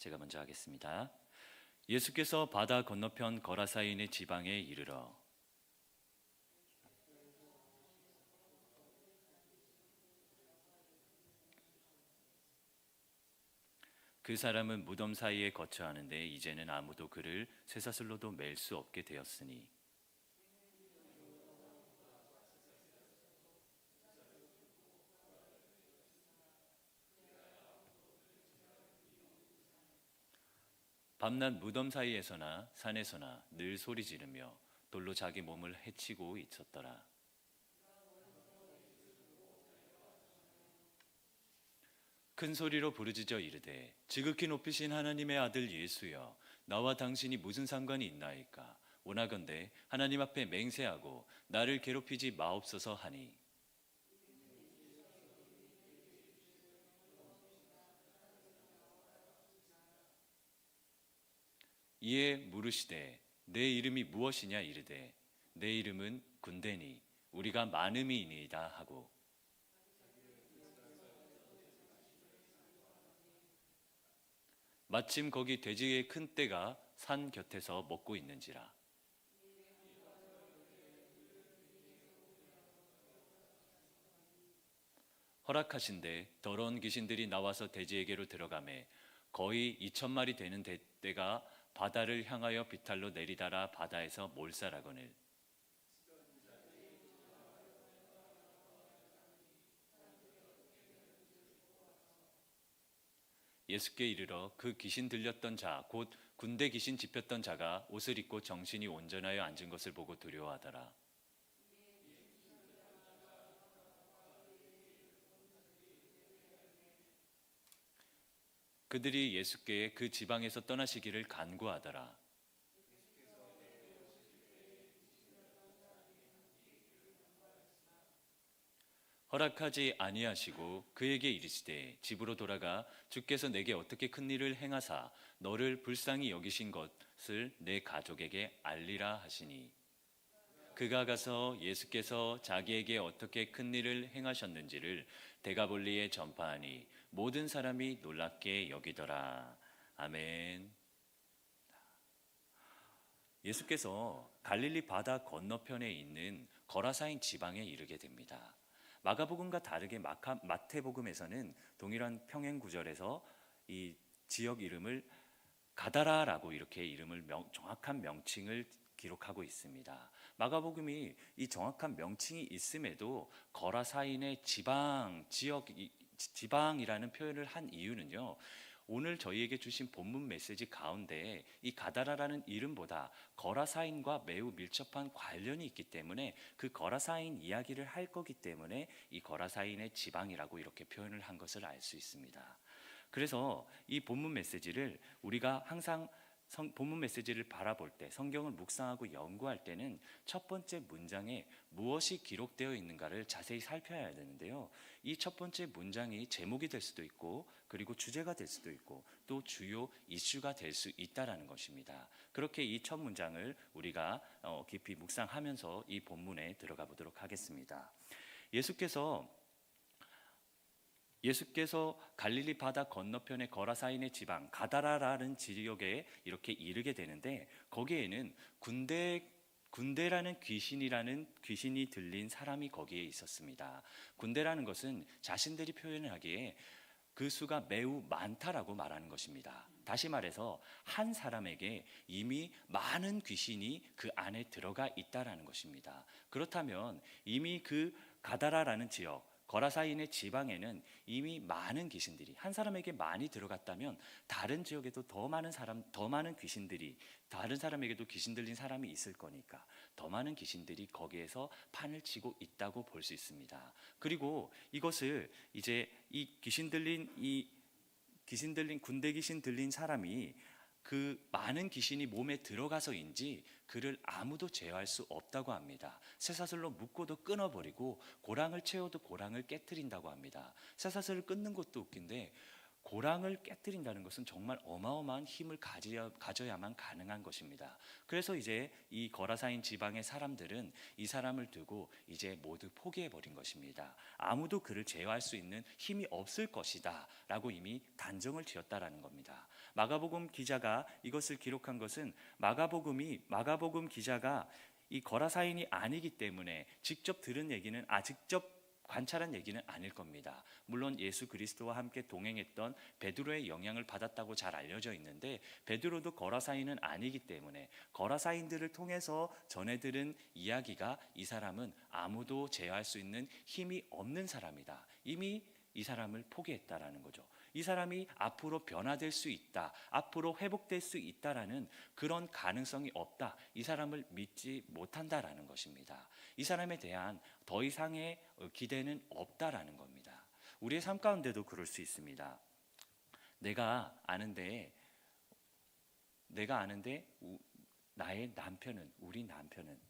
제가 먼저 하겠습니다. 예수께서 바다 건너편 거라사인의 지방에 이르러 그 사람은 무덤 사이에 거처하는데 이제는 아무도 그를 쇠사슬로도 맬 수 없게 되었으니 밤낮 무덤 사이에서나 산에서나 늘 소리 지르며 돌로 자기 몸을 해치고 있었더라. 큰 소리로 부르짖어 이르되 지극히 높이신 하나님의 아들 예수여 나와 당신이 무슨 상관이 있나이까 원하건대 하나님 앞에 맹세하고 나를 괴롭히지 마옵소서 하니 이에 물으시되 내 이름이 무엇이냐 이르되 내 이름은 군대니 우리가 많음이니이다 하고 마침 거기 돼지의 큰 떼가 산 곁에서 먹고 있는지라 허락하신대 더러운 귀신들이 나와서 돼지에게로 들어가매 거의 2,000마리 되는 떼가 바다를 향하여 비탈로 내리달아 바다에서 몰살하거늘 예수께 이르러 그 귀신 들렸던 자 곧 군대 귀신 집혔던 자가 옷을 입고 정신이 온전하여 앉은 것을 보고 두려워하더라. 그들이 예수께 그 지방에서 떠나시기를 간구하더라. 허락하지 아니하시고 그에게 이르시되 집으로 돌아가 주께서 내게 어떻게 큰 일을 행하사 너를 불쌍히 여기신 것을 내 가족에게 알리라 하시니 그가 가서 예수께서 자기에게 어떻게 큰 일을 행하셨는지를 데가볼리에 전파하니 모든 사람이 놀랍게 여기더라. 아멘. 예수께서 갈릴리 바다 건너편에 있는 거라사인 지방에 이르게 됩니다. 마가복음과 다르게 마태복음에서는 동일한 평행 구절에서 이 지역 이름을 가다라라고 이렇게 정확한 명칭을 기록하고 있습니다. 마가복음이 이 정확한 명칭이 있음에도 거라사인의 지방이라는 표현을 한 이유는요. 오늘 저희에게 주신 본문 메시지 가운데 이 가다라라는 이름보다 거라사인과 매우 밀접한 관련이 있기 때문에 그 거라사인 이야기를 할 거기 때문에 이 거라사인의 지방이라고 이렇게 표현을 한 것을 알 수 있습니다. 그래서 이 본문 메시지를 우리가 항상 본문 메시지를 바라볼 때 성경을 묵상하고 연구할 때는 첫 번째 문장에 무엇이 기록되어 있는가를 자세히 살펴야 되는데요. 이 첫 번째 문장이 제목이 될 수도 있고 그리고 주제가 될 수도 있고 또 주요 이슈가 될 수 있다라는 것입니다. 그렇게 이 첫 문장을 우리가 깊이 묵상하면서 이 본문에 들어가 보도록 하겠습니다. 예수께서 갈릴리 바다 건너편의 거라사인의 지방 가다라라는 지역에 이렇게 이르게 되는데 거기에는 군대라는 귀신이 들린 사람이 거기에 있었습니다. 군대라는 것은 자신들이 표현을 하기에 그 수가 매우 많다라고 말하는 것입니다. 다시 말해서 한 사람에게 이미 많은 귀신이 그 안에 들어가 있다라는 것입니다. 그렇다면 이미 그 가다라라는 지역 거라사인의 지방에는 이미 많은 귀신들이 한 사람에게 많이 들어갔다면 다른 지역에도 더 많은 귀신들이 다른 사람에게도 귀신 들린 사람이 있을 거니까 더 많은 귀신들이 거기에서 판을 치고 있다고 볼 수 있습니다. 그리고 이것을 이제 이 군대 귀신 들린 사람이 그 많은 귀신이 몸에 들어가서인지 그를 아무도 제어할 수 없다고 합니다. 쇠사슬로 묶고도 끊어버리고 고랑을 채워도 고랑을 깨트린다고 합니다. 쇠사슬을 끊는 것도 웃긴데 고랑을 깨뜨린다는 것은 정말 어마어마한 힘을 가져야만 가능한 것입니다. 그래서 이제 이 거라사인 지방의 사람들은 이 사람을 두고 이제 모두 포기해 버린 것입니다. 아무도 그를 제어할 수 있는 힘이 없을 것이다 라고 이미 단정을 지었다라는 겁니다. 마가복음 기자가 이것을 기록한 것은 마가복음 기자가 이 거라사인이 아니기 때문에 직접 들은 얘기는 직접 관찰한 얘기는 아닐 겁니다. 물론 예수 그리스도와 함께 동행했던 베드로의 영향을 받았다고 잘 알려져 있는데, 베드로도 거라사인은 아니기 때문에 거라사인들을 통해서 전해 들은 이야기가 이 사람은 아무도 제어할 수 있는 힘이 없는 사람이다, 이미 이 사람을 포기했다라는 거죠. 이 사람이 앞으로 변화될 수 있다, 앞으로 회복될 수 있다라는 그런 가능성이 없다, 이 사람을 믿지 못한다라는 것입니다. 이 사람에 대한 더 이상의 기대는 없다라는 겁니다. 우리의 삶 가운데도 그럴 수 있습니다. 내가 아는데 나의 남편은, 우리 남편은,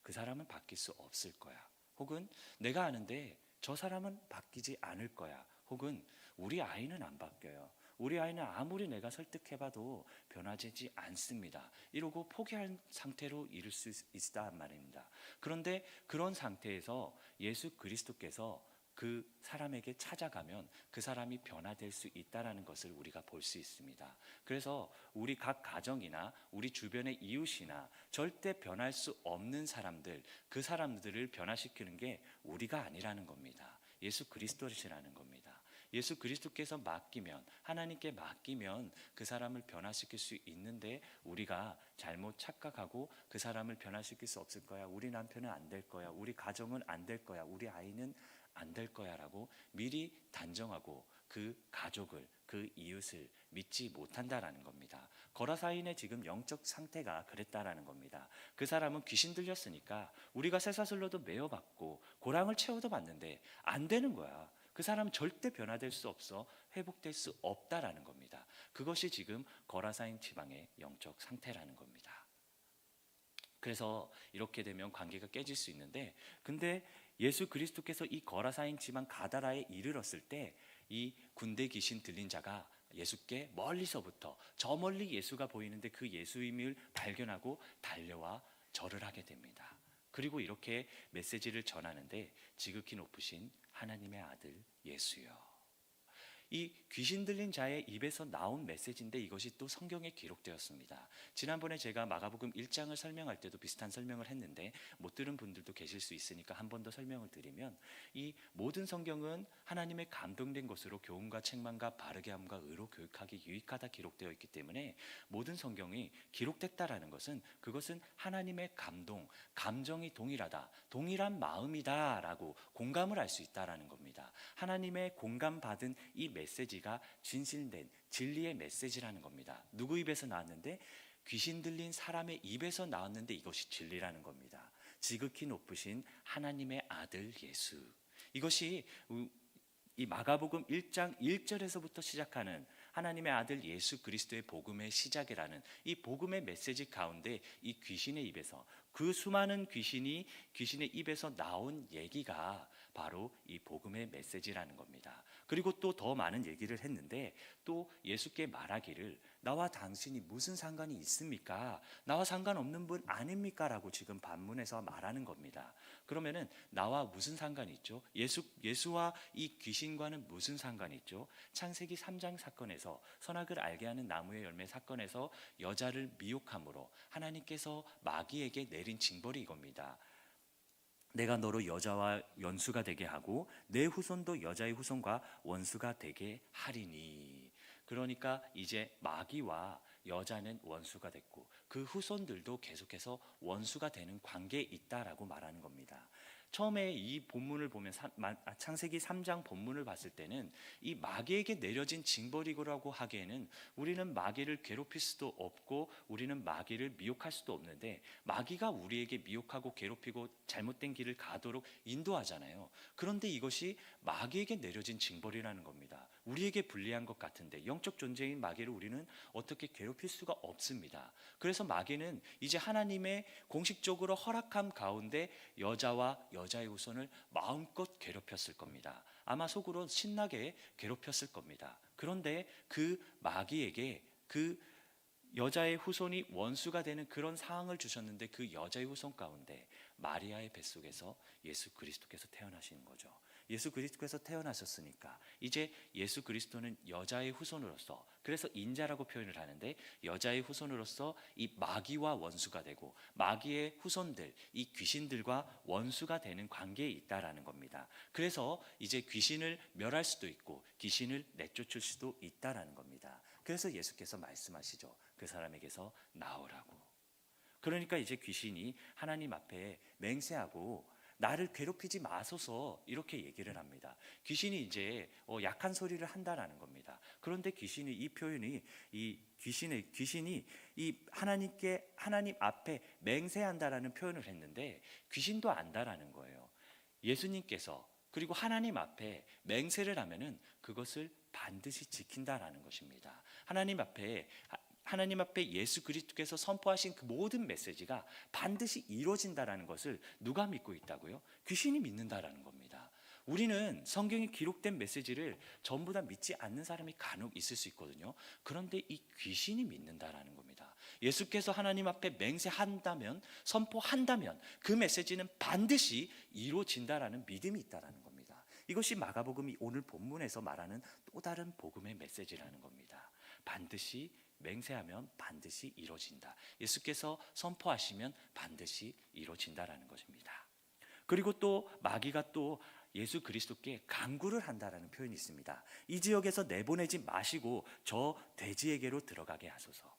그 사람은 바뀔 수 없을 거야. 혹은 내가 아는데 저 사람은 바뀌지 않을 거야. 혹은 우리 아이는 안 바뀌어요. 우리 아이는 아무리 내가 설득해봐도 변화되지 않습니다. 이러고 포기한 상태로 이를 수 있다는 말입니다. 그런데 그런 상태에서 예수 그리스도께서 그 사람에게 찾아가면 그 사람이 변화될 수 있다는 것을 우리가 볼 수 있습니다. 그래서 우리 각 가정이나 우리 주변의 이웃이나 절대 변할 수 없는 사람들, 그 사람들을 변화시키는 게 우리가 아니라는 겁니다. 예수 그리스도시라는 겁니다. 예수 그리스도께서 맡기면, 하나님께 맡기면 그 사람을 변화시킬 수 있는데, 우리가 잘못 착각하고 그 사람을 변화시킬 수 없을 거야, 우리 남편은 안 될 거야, 우리 가정은 안 될 거야, 우리 아이는 안 될 거야 라고 미리 단정하고 그 가족을, 그 이웃을 믿지 못한다라는 겁니다. 거라사인의 지금 영적 상태가 그랬다라는 겁니다. 그 사람은 귀신 들렸으니까 우리가 쇠사슬로도 메어봤고 고랑을 채워도 봤는데 안 되는 거야. 그 사람은 절대 변화될 수 없어, 회복될 수 없다라는 겁니다. 그것이 지금 거라사인 지방의 영적 상태라는 겁니다. 그래서 이렇게 되면 관계가 깨질 수 있는데, 근데 예수 그리스도께서 이 거라사인 지방 가다라에 이르렀을 때 이 군대 귀신 들린 자가 예수께 멀리서부터, 저 멀리 예수가 보이는데 그 예수임을 발견하고 달려와 절을 하게 됩니다. 그리고 이렇게 메시지를 전하는데, 지극히 높으신 하나님의 아들 예수여. 이 귀신 들린 자의 입에서 나온 메시지인데 이것이 또 성경에 기록되었습니다. 지난번에 제가 마가복음 1장을 설명할 때도 비슷한 설명을 했는데 못 들은 분들도 계실 수 있으니까 한 번 더 설명을 드리면, 이 모든 성경은 하나님의 감동된 것으로 교훈과 책망과 바르게 함과 의로 교육하기 유익하다 기록되어 있기 때문에, 모든 성경이 기록됐다라는 것은 그것은 하나님의 감정이 동일하다, 동일한 마음이다 라고 공감을 할 수 있다라는 겁니다. 하나님의 공감받은 이 메시지가 진실된 진리의 메시지라는 겁니다. 누구 입에서 나왔는데? 귀신 들린 사람의 입에서 나왔는데 이것이 진리라는 겁니다. 지극히 높으신 하나님의 아들 예수. 이것이 이 마가복음 1장 1절에서부터 시작하는 하나님의 아들 예수 그리스도의 복음의 시작이라는 이 복음의 메시지 가운데, 이 귀신의 입에서, 그 수많은 귀신의 입에서 나온 얘기가 바로 이 복음의 메시지라는 겁니다. 그리고 또 더 많은 얘기를 했는데, 또 예수께 말하기를 나와 당신이 무슨 상관이 있습니까? 나와 상관없는 분 아닙니까? 라고 지금 반문해서 말하는 겁니다. 그러면은 나와 무슨 상관이 있죠? 예수와 이 귀신과는 무슨 상관이 있죠? 창세기 3장 사건에서, 선악을 알게 하는 나무의 열매 사건에서 여자를 미혹함으로 하나님께서 마귀에게 내린 징벌이 이겁니다. 내가 너로 여자와 원수가 되게 하고 내 후손도 여자의 후손과 원수가 되게 하리니. 그러니까 이제 마귀와 여자는 원수가 됐고 그 후손들도 계속해서 원수가 되는 관계에 있다라고 말하는 겁니다. 처음에 이 본문을 보면, 창세기 3장 본문을 봤을 때는 이 마귀에게 내려진 징벌이라고 하기에는 우리는 마귀를 괴롭힐 수도 없고 우리는 마귀를 미혹할 수도 없는데, 마귀가 우리에게 미혹하고 괴롭히고 잘못된 길을 가도록 인도하잖아요. 그런데 이것이 마귀에게 내려진 징벌이라는 겁니다. 우리에게 불리한 것 같은데 영적 존재인 마귀를 우리는 어떻게 괴롭힐 수가 없습니다. 그래서 마귀는 이제 하나님의 공식적으로 허락함 가운데 여자와 여자의 후손을 마음껏 괴롭혔을 겁니다. 아마 속으로 신나게 괴롭혔을 겁니다. 그런데 그 마귀에게 그 여자의 후손이 원수가 되는 그런 상황을 주셨는데, 그 여자의 후손 가운데 마리아의 뱃속에서 예수 그리스도께서 태어나시는 거죠. 예수 그리스도께서 태어나셨으니까 이제 예수 그리스도는 여자의 후손으로서, 그래서 인자라고 표현을 하는데, 여자의 후손으로서 이 마귀와 원수가 되고 마귀의 후손들, 이 귀신들과 원수가 되는 관계에 있다라는 겁니다. 그래서 이제 귀신을 멸할 수도 있고 귀신을 내쫓을 수도 있다라는 겁니다. 그래서 예수께서 말씀하시죠. 그 사람에게서 나오라고. 그러니까 이제 귀신이 하나님 앞에 맹세하고 나를 괴롭히지 마소서 이렇게 얘기를 합니다. 귀신이 이제 약한 소리를 한다라는 겁니다. 그런데 귀신이 이 표현이 이 귀신이 이 하나님 앞에 맹세한다라는 표현을 했는데, 귀신도 안다라는 거예요. 예수님께서 그리고 하나님 앞에 맹세를 하면은 그것을 반드시 지킨다라는 것입니다. 하나님 앞에 예수 그리스도께서 선포하신 그 모든 메시지가 반드시 이루어진다라는 것을 누가 믿고 있다고요? 귀신이 믿는다라는 겁니다. 우리는 성경에 기록된 메시지를 전부 다 믿지 않는 사람이 간혹 있을 수 있거든요. 그런데 이 귀신이 믿는다라는 겁니다. 예수께서 하나님 앞에 맹세한다면, 선포한다면 그 메시지는 반드시 이루어진다라는 믿음이 있다라는 겁니다. 이것이 마가복음이 오늘 본문에서 말하는 또 다른 복음의 메시지라는 겁니다. 반드시 맹세하면 반드시 이루어진다. 예수께서 선포하시면 반드시 이루어진다라는 것입니다. 그리고 또 마귀가 또 예수 그리스도께 간구를 한다라는 표현이 있습니다. 이 지역에서 내보내지 마시고 저 돼지에게로 들어가게 하소서.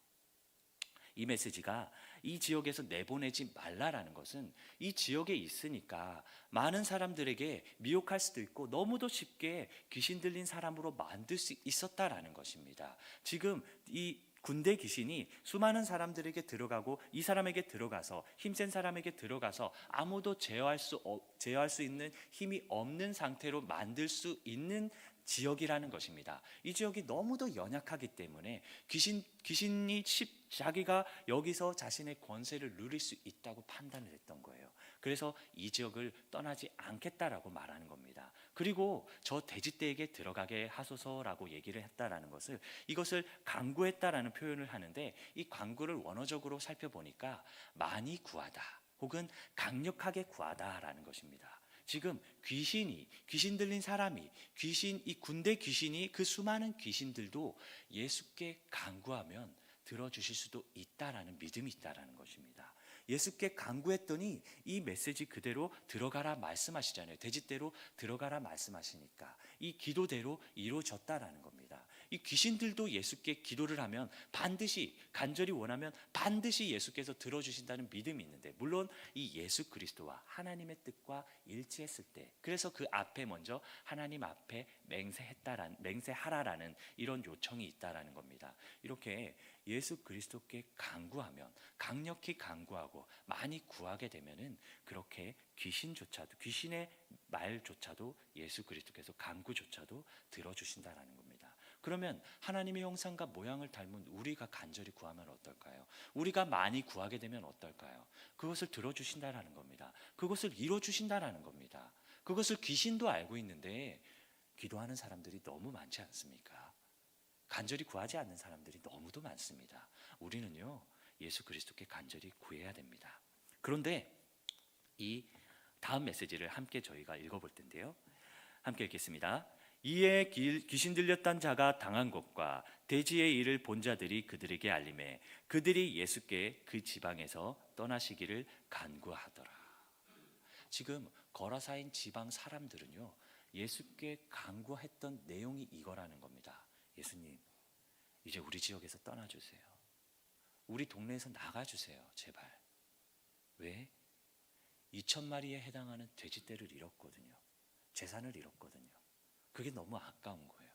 이 메시지가 이 지역에서 내보내지 말라라는 것은 이 지역에 있으니까 많은 사람들에게 미혹할 수도 있고 너무도 쉽게 귀신 들린 사람으로 만들 수 있었다라는 것입니다. 지금 이 군대 귀신이 수많은 사람들에게 들어가고 이 사람에게 들어가서, 힘센 사람에게 들어가서 아무도 제어할 수 있는 힘이 없는 상태로 만들 수 있는 지역이라는 것입니다. 이 지역이 너무도 연약하기 때문에 귀신이 자기가 여기서 자신의 권세를 누릴 수 있다고 판단을 했던 거예요. 그래서 이 지역을 떠나지 않겠다라고 말하는 겁니다. 그리고 저 돼지떼에게 들어가게 하소서라고 얘기를 했다라는 것을, 이것을 간구했다라는 표현을 하는데, 이 간구를 원어적으로 살펴보니까 많이 구하다 혹은 강력하게 구하다라는 것입니다. 지금 귀신 들린 사람이, 이 군대 귀신이, 그 수많은 귀신들도 예수께 간구하면 들어주실 수도 있다라는 믿음이 있다라는 것입니다. 예수께 간구했더니 이 메시지 그대로 들어가라 말씀하시잖아요. 돼지떼로 들어가라 말씀하시니까 이 기도대로 이루어졌다라는 겁니다. 이 귀신들도 예수께 기도를 하면 반드시, 간절히 원하면 반드시 예수께서 들어주신다는 믿음이 있는데, 물론 이 예수 그리스도와 하나님의 뜻과 일치했을 때, 그래서 그 앞에 먼저 하나님 앞에 맹세하라라는 이런 요청이 있다라는 겁니다. 이렇게 예수 그리스도께 간구하면, 강력히 간구하고 많이 구하게 되면은 그렇게 귀신의 말조차도 예수 그리스도께서 간구조차도 들어주신다라는 겁니다. 그러면 하나님의 형상과 모양을 닮은 우리가 간절히 구하면 어떨까요? 우리가 많이 구하게 되면 어떨까요? 그것을 들어주신다라는 겁니다. 그것을 이루어주신다라는 겁니다. 그것을 귀신도 알고 있는데 기도하는 사람들이 너무 많지 않습니까? 간절히 구하지 않는 사람들이 너무도 많습니다. 우리는요, 예수 그리스도께 간절히 구해야 됩니다. 그런데 이 다음 메시지를 함께 저희가 읽어볼 텐데요. 함께 읽겠습니다. 이에 귀신 들렸던 자가 당한 것과 돼지의 일을 본 자들이 그들에게 알림해 그들이 예수께 그 지방에서 떠나시기를 간구하더라. 지금 거라사인 지방 사람들은요, 예수께 간구했던 내용이 이거라는 겁니다. 예수님, 이제 우리 지역에서 떠나주세요. 우리 동네에서 나가주세요. 제발. 왜? 2,000마리에 해당하는 돼지떼를 잃었거든요. 재산을 잃었거든요. 그게 너무 아까운 거예요.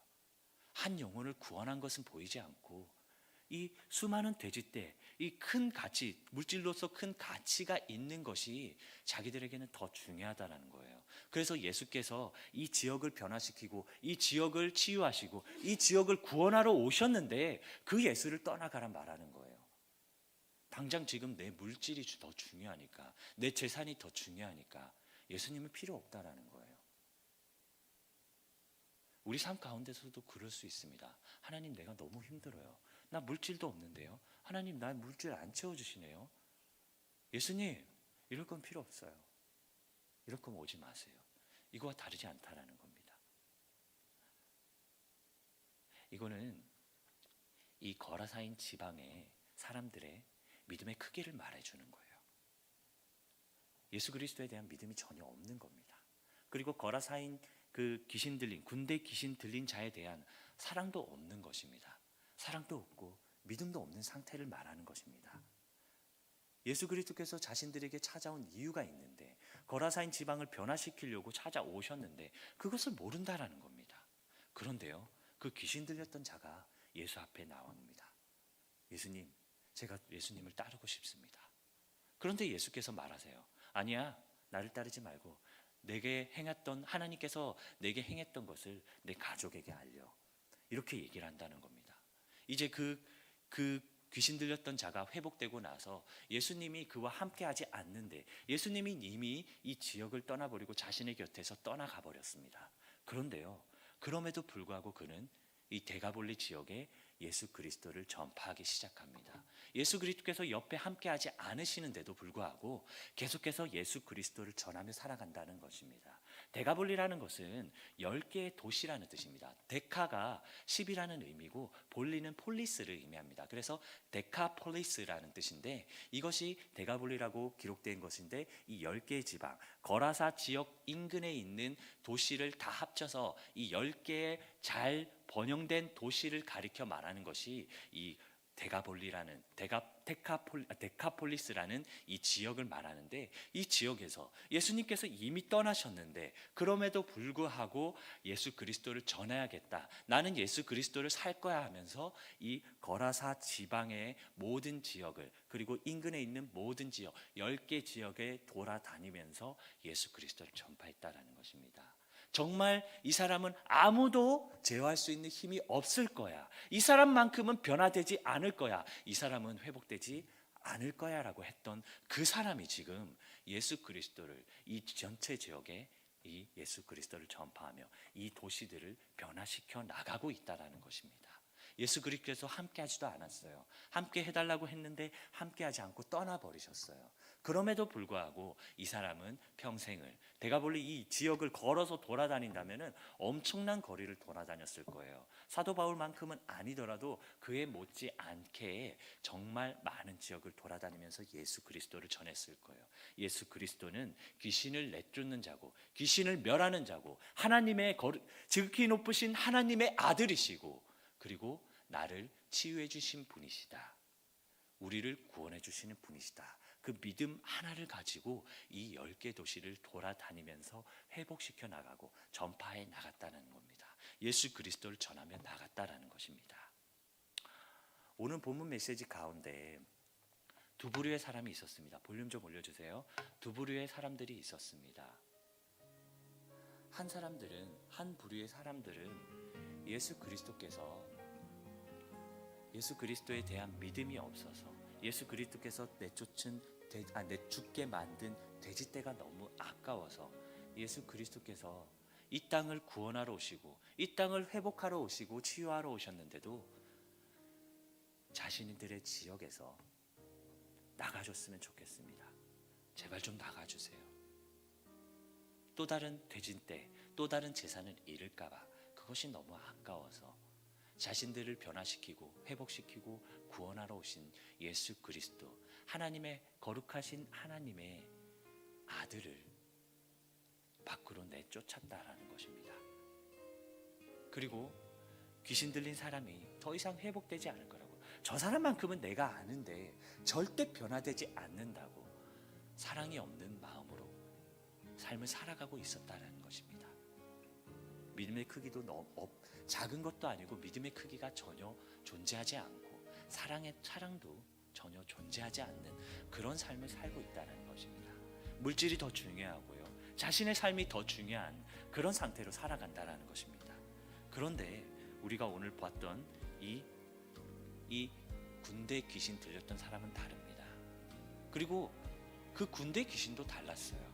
한 영혼을 구원한 것은 보이지 않고 이 수많은 돼지떼, 이 큰 가치, 물질로서 큰 가치가 있는 것이 자기들에게는 더 중요하다는 거예요. 그래서 예수께서 이 지역을 변화시키고 이 지역을 치유하시고 이 지역을 구원하러 오셨는데 그 예수를 떠나가라 말하는 거예요. 당장 지금 내 물질이 더 중요하니까, 내 재산이 더 중요하니까 예수님은 필요 없다라는 거예요. 우리 삶 가운데서도 그럴 수 있습니다. 하나님, 내가 너무 힘들어요. 나 물질도 없는데요. 하나님, 나 물질 안 채워주시네요. 예수님, 이럴 건 필요 없어요. 이럴 거면 오지 마세요. 이거와 다르지 않다라는 겁니다. 이거는 이 거라사인 지방의 사람들의 믿음의 크기를 말해주는 거예요. 예수 그리스도에 대한 믿음이 전혀 없는 겁니다. 그리고 거라사인 그 귀신 들린, 군대 귀신 들린 자에 대한 사랑도 없는 것입니다. 사랑도 없고 믿음도 없는 상태를 말하는 것입니다. 예수 그리스도께서 자신들에게 찾아온 이유가 있는데, 거라사인 지방을 변화시키려고 찾아오셨는데 그것을 모른다라는 겁니다. 그런데요, 그 귀신 들렸던 자가 예수 앞에 나옵니다. 예수님, 제가 예수님을 따르고 싶습니다. 그런데 예수께서 말하세요. 아니야, 나를 따르지 말고 내게 행했던, 하나님께서 내게 행했던 것을 내 가족에게 알려. 이렇게 얘기를 한다는 겁니다. 이제 그 귀신 들렸던 자가 회복되고 나서 예수님이 그와 함께하지 않는데, 예수님이 이미 이 지역을 떠나버리고 자신의 곁에서 떠나가 버렸습니다. 그런데요, 그럼에도 불구하고 그는 이 데가볼리 지역에 예수 그리스도를 전파하기 시작합니다. 예수 그리스도께서 옆에 함께하지 않으시는데도 불구하고 계속해서 예수 그리스도를 전하며 살아간다는 것입니다. 데가볼리라는 것은 10개의 도시라는 뜻입니다. 데카가 10이라는 의미고 볼리는 폴리스를 의미합니다. 그래서 데카폴리스라는 뜻인데, 이것이 데가볼리라고 기록된 것인데, 이 10개의 지방, 거라사 지역 인근에 있는 도시를 다 합쳐서 이 10개의 잘 번영된 도시를 가리켜 말하는 것이 이 데가볼리라는 데카폴리스라는 이 지역을 말하는데, 이 지역에서 예수님께서 이미 떠나셨는데 그럼에도 불구하고 예수 그리스도를 전해야겠다, 나는 예수 그리스도를 살 거야 하면서 이 거라사 지방의 모든 지역을, 그리고 인근에 있는 모든 지역 10개 지역에 돌아다니면서 예수 그리스도를 전파했다라는 것입니다. 정말 이 사람은 아무도 제어할 수 있는 힘이 없을 거야, 이 사람만큼은 변화되지 않을 거야, 이 사람은 회복되지 않을 거야 라고 했던 그 사람이 지금 예수 그리스도를, 이 전체 지역에 이 예수 그리스도를 전파하며 이 도시들을 변화시켜 나가고 있다는 것입니다. 예수 그리스도께서 함께 하지도 않았어요. 함께 해달라고 했는데 함께 하지 않고 떠나버리셨어요. 그럼에도 불구하고 이 사람은 평생을, 데가볼리 이 지역을 걸어서 돌아다닌다면 엄청난 거리를 돌아다녔을 거예요. 사도 바울만큼은 아니더라도 그에 못지 않게 정말 많은 지역을 돌아다니면서 예수 그리스도를 전했을 거예요. 예수 그리스도는 귀신을 내쫓는 자고 귀신을 멸하는 자고 하나님의 지극히 높으신 하나님의 아들이시고, 그리고 나를 치유해 주신 분이시다, 우리를 구원해 주시는 분이시다, 그 믿음 하나를 가지고 이 10개 도시를 돌아다니면서 회복시켜 나가고 전파해 나갔다는 겁니다. 예수 그리스도를 전하며 나갔다라는 것입니다. 오늘 본문 메시지 가운데 두 부류의 사람이 있었습니다. 볼륨 좀 올려주세요. 두 부류의 사람들이 있었습니다. 한 부류의 사람들은 예수 그리스도에 대한 믿음이 없어서, 예수 그리스도께서 내쫓게 만든 돼지떼가 너무 아까워서 예수 그리스도께서 이 땅을 구원하러 오시고 이 땅을 회복하러 오시고 치유하러 오셨는데도 자신들의 지역에서 나가줬으면 좋겠습니다. 제발 좀 나가주세요. 또 다른 돼지떼, 또 다른 재산을 잃을까봐 그것이 너무 아까워서 자신들을 변화시키고 회복시키고 구원하러 오신 예수 그리스도, 하나님의 거룩하신 하나님의 아들을 밖으로 내쫓았다라는 것입니다. 그리고 귀신 들린 사람이 더 이상 회복되지 않을 거라고, 저 사람만큼은 내가 아는데 절대 변화되지 않는다고 사랑이 없는 마음으로 삶을 살아가고 있었다라는 것입니다. 믿음의 크기도 작은 것도 아니고 믿음의 크기가 전혀 존재하지 않고 사랑도 전혀 존재하지 않는 그런 삶을 살고 있다는 것입니다. 물질이 더 중요하고요, 자신의 삶이 더 중요한 그런 상태로 살아간다는 것입니다. 그런데 우리가 오늘 봤던 이 군대 귀신 들렸던 사람은 다릅니다. 그리고 그 군대 귀신도 달랐어요.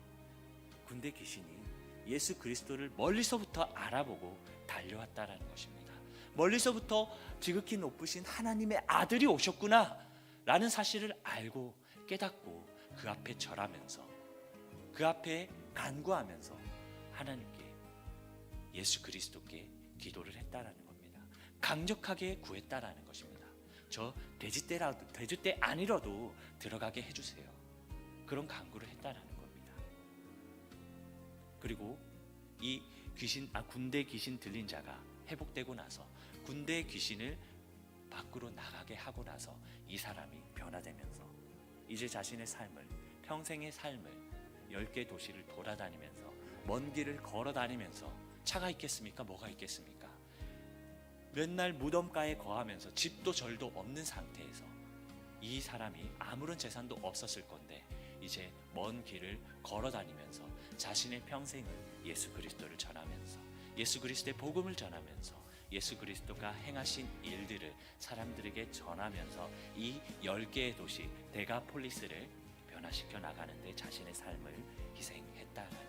군대 귀신이 예수 그리스도를 멀리서부터 알아보고 달려왔다라는 것입니다. 멀리서부터 지극히 높으신 하나님의 아들이 오셨구나 라는 사실을 알고 깨닫고 그 앞에 절하면서 그 앞에 간구하면서 하나님께 예수 그리스도께 기도를 했다라는 겁니다. 강력하게 구했다라는 것입니다. 저 돼지떼 아니라도 들어가게 해주세요. 그런 간구를 했다라는 겁니다. 그리고 이 군대 귀신 들린 자가 회복되고 나서 군대 귀신을 밖으로 나가게 하고 나서 이 사람이 변화되면서 이제 자신의 삶을, 평생의 삶을 10개 도시를 돌아다니면서 먼 길을 걸어 다니면서 차가 있겠습니까? 뭐가 있겠습니까? 맨날 무덤가에 거하면서 집도 절도 없는 상태에서 이 사람이 아무런 재산도 없었을 건데 이제 먼 길을 걸어 다니면서 자신의 평생을 예수 그리스도를 전하면서 예수 그리스도의 복음을 전하면서 예수 그리스도가 행하신 일들을 사람들에게 전하면서 이 10개의 도시 데가폴리스를 변화시켜 나가는데 자신의 삶을 희생했다는